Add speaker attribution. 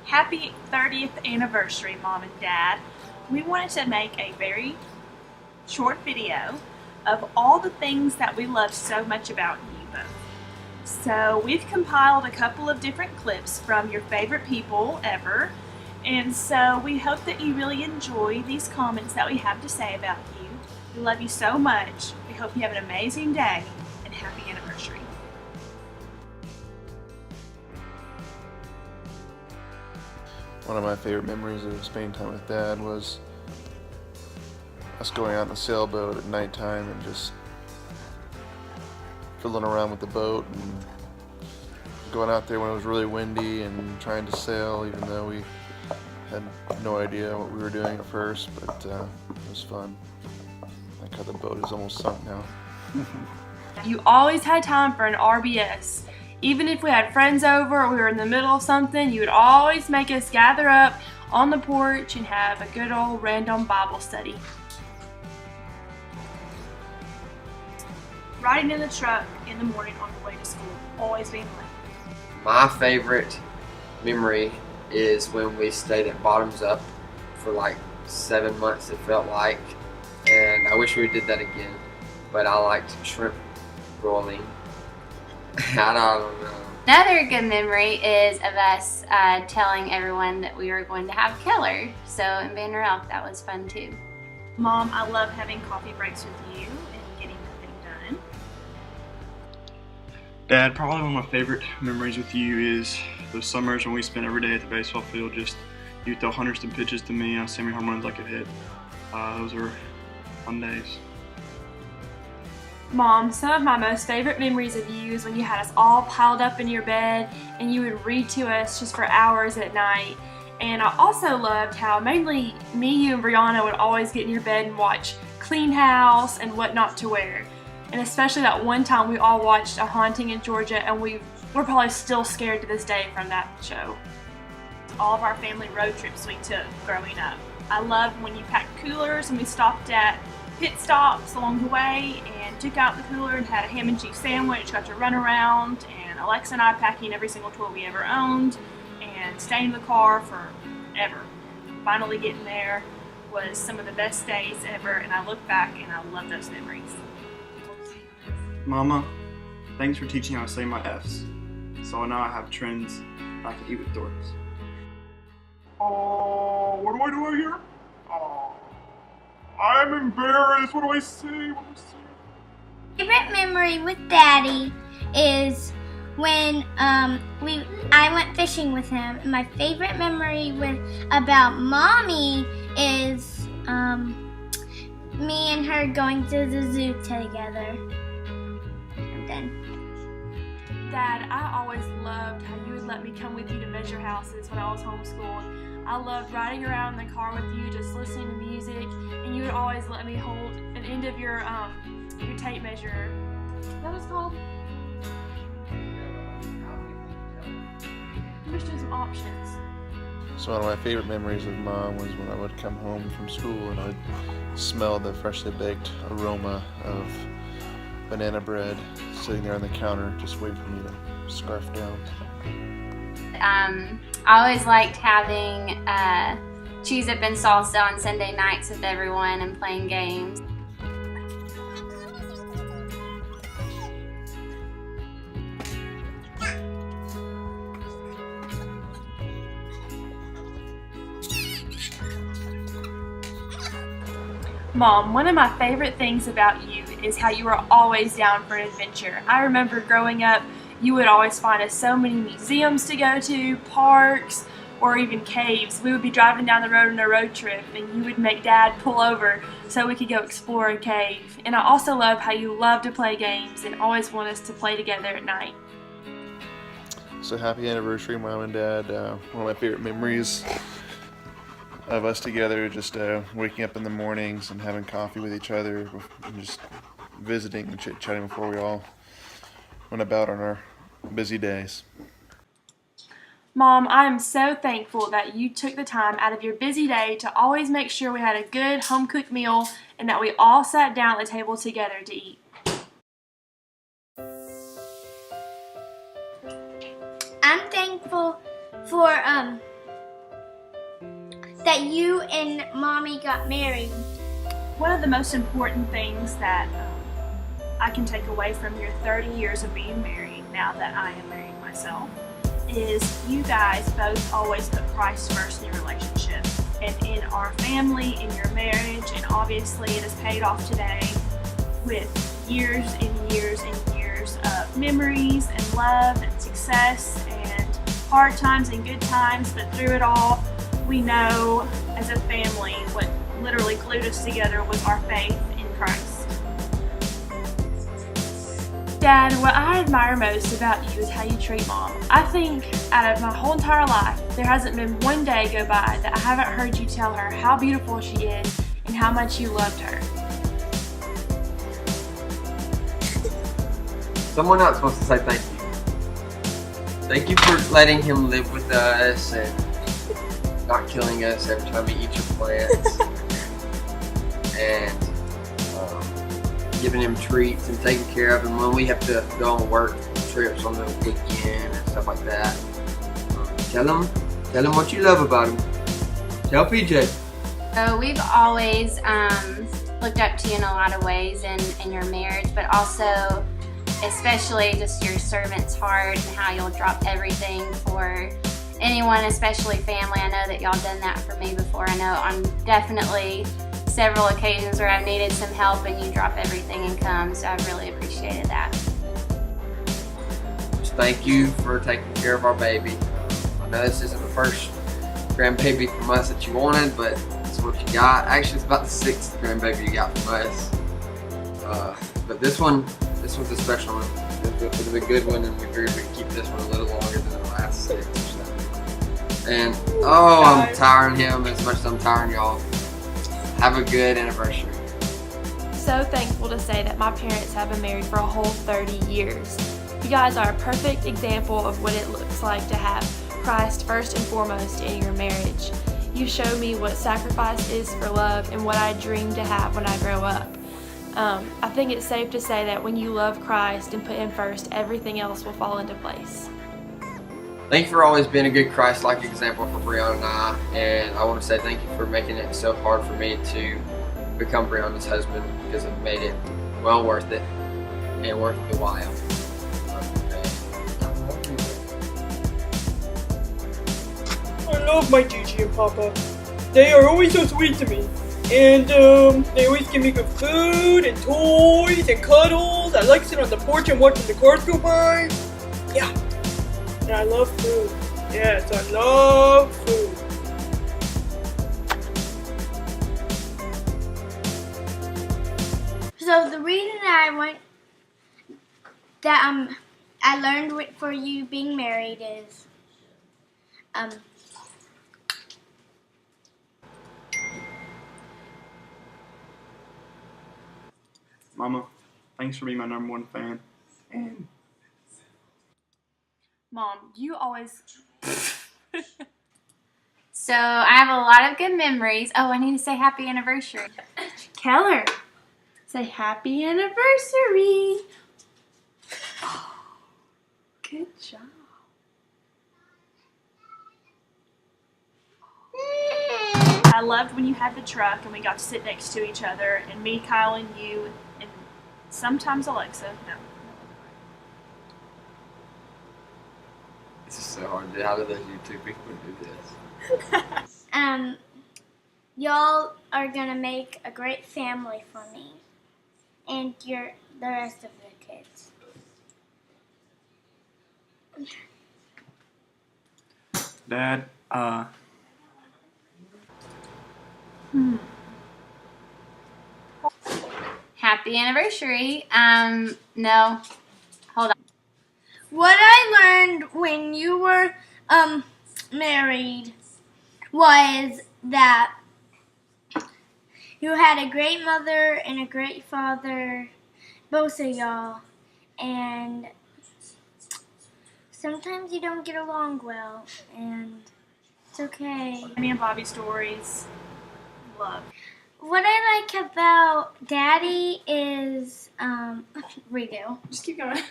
Speaker 1: Happy 30th anniversary, Mom and Dad. We wanted to make a very short video of all the things that we love so much about you both. So we've compiled a couple of different clips from your favorite people ever, and so we hope that you really enjoy these comments that we have to say about you. We love you so much. We hope you have an amazing day and happy anniversary.
Speaker 2: One of my favorite memories of spending time with Dad was us going out in the sailboat at nighttime and just fiddling around with the boat and going out there when it was really windy and trying to sail, even though we had no idea what we were doing at first, but it was fun. Like how the boat is almost sunk now.
Speaker 3: You always had time for an RBS. Even if we had friends over or we were in the middle of something, you would always make us gather up on the porch and have a good old random Bible study.
Speaker 1: Riding in the truck in the morning on the way to school, always being late.
Speaker 4: My favorite memory is when we stayed at Bottoms Up for like 7 months, it felt like, and I wish we did that again, but I liked shrimp rolling. I don't know.
Speaker 5: Another good memory is of us telling everyone that we were going to have Keller. So in Banner Elk, that was fun too.
Speaker 1: Mom, I love having coffee breaks with you and getting nothing done.
Speaker 6: Dad, probably one of my favorite memories with you is those summers when we spent every day at the baseball field. Just you throw hundreds of pitches to me, and I send me home runs I could hit. Those were fun days.
Speaker 3: Mom, some of my most favorite memories of you is when you had us all piled up in your bed and you would read to us just for hours at night. And I also loved how mainly me, you, and Brianna would always get in your bed and watch Clean House and What Not to Wear. And especially that one time we all watched A Haunting in Georgia, and we're probably still scared to this day from that show.
Speaker 1: All of our family road trips we took growing up. I loved when you packed coolers and we stopped at pit stops along the way and took out the cooler and had a ham and cheese sandwich, got to run around, and Alexa and I packing every single toy we ever owned and staying in the car forever. Finally getting there was some of the best days ever, and I look back and I love those memories.
Speaker 6: Mama, thanks for teaching how to say my F's. So now I have trends I can eat with dorks. Oh, what do I do here? Oh, I'm embarrassed. What do I say?
Speaker 7: Favorite memory with Daddy is when I went fishing with him. And my favorite memory about Mommy is me and her going to the zoo together. I'm done.
Speaker 3: Dad, I always loved how you would let me come with you to measure houses when I was homeschooled. I loved riding around in the car with you, just listening to music, and you would always let me hold an end of your tape measure. Is that what it's called? I'm just doing some options.
Speaker 2: So one of my favorite memories of Mom was when I would come home from school and I would smell the freshly baked aroma of banana bread sitting there on the counter just waiting for me to scarf down.
Speaker 5: I always liked having Cheese Up and Salsa on Sunday nights with everyone and playing games.
Speaker 3: Mom, one of my favorite things about you is how you were always down for an adventure. I remember growing up, you would always find us so many museums to go to, parks, or even caves. We would be driving down the road on a road trip and you would make Dad pull over so we could go explore a cave. And I also love how you love to play games and always want us to play together at night.
Speaker 2: So happy anniversary, Mom and Dad. One of my favorite memories of us together, just waking up in the mornings and having coffee with each other and just visiting and chit-chatting before we all went about on our busy days.
Speaker 3: Mom, I am so thankful that you took the time out of your busy day to always make sure we had a good home-cooked meal and that we all sat down at the table together to eat.
Speaker 7: I'm thankful for that you and Mommy got married?
Speaker 1: One of the most important things that I can take away from your 30 years of being married, now that I am married myself, is you guys both always put Christ first in your relationship and in our family, in your marriage, and obviously it has paid off today with years and years and years of memories and love and success and hard times and good times, but through it all, we know as a family what literally glued us together was our faith in Christ.
Speaker 3: Dad, what I admire most about you is how you treat Mom. I think out of my whole entire life, there hasn't been one day go by that I haven't heard you tell her how beautiful she is and how much you loved her.
Speaker 4: Someone else wants to say thank you. Thank you for letting him live with us and not killing us every time he eats your plants. And giving him treats and taking care of him when we have to go on work trips on the weekend and stuff like that. Tell him what you love about him. Tell PJ.
Speaker 5: So we've always looked up to you in a lot of ways in your marriage, but also especially just your servant's heart and how you'll drop everything for anyone, especially family. I know that y'all done that for me before. I know on definitely several occasions where I've needed some help and you drop everything and come, so I've really appreciated that.
Speaker 4: Just thank you for taking care of our baby. I know this isn't the first grandbaby from us that you wanted, but it's what you got. Actually, it's about the 6th grandbaby you got from us. But this one's a special one. It was a good one, and we figured we could keep this one a little longer than the last 6 or so. And I'm tiring him as much as I'm tiring y'all. Have a good anniversary.
Speaker 3: So thankful to say that my parents have been married for a whole 30 years. You guys are a perfect example of what it looks like to have Christ first and foremost in your marriage. You show me what sacrifice is for love and what I dream to have when I grow up. I think it's safe to say that when you love Christ and put Him first, everything else will fall into place.
Speaker 4: Thank you for always being a good Christ-like example for Brianna and I, and I want to say thank you for making it so hard for me to become Brianna's husband, because it made it well worth it and worth the while.
Speaker 8: I love my Gigi and Papa. They are always so sweet to me. And they always give me good food and toys and cuddles. I like sitting on the porch and watching the cars go by. Yeah. And I love food. Yes, I love food.
Speaker 7: So the reason that I learned for you being married is
Speaker 6: Mama, thanks for being my #1 fan. And
Speaker 3: Mom, you always...
Speaker 5: So I have a lot of good memories. Oh, I need to say happy anniversary.
Speaker 3: Keller, say happy anniversary. Oh, good job.
Speaker 1: I loved when you had the truck and we got to sit next to each other, and me, Kyle, and you, and sometimes Alexa. No.
Speaker 4: This is so hard. How do those YouTube people do this?
Speaker 7: Y'all are gonna make a great family for me, and the rest of the kids.
Speaker 6: Dad,
Speaker 5: Happy anniversary. No, hold on.
Speaker 7: What I learned when you were married was that you had a great mother and a great father, both of y'all, and sometimes you don't get along well, and it's okay.
Speaker 1: Me and Bobby stories. Love.
Speaker 7: What I like about Daddy is redo.
Speaker 3: Just keep going.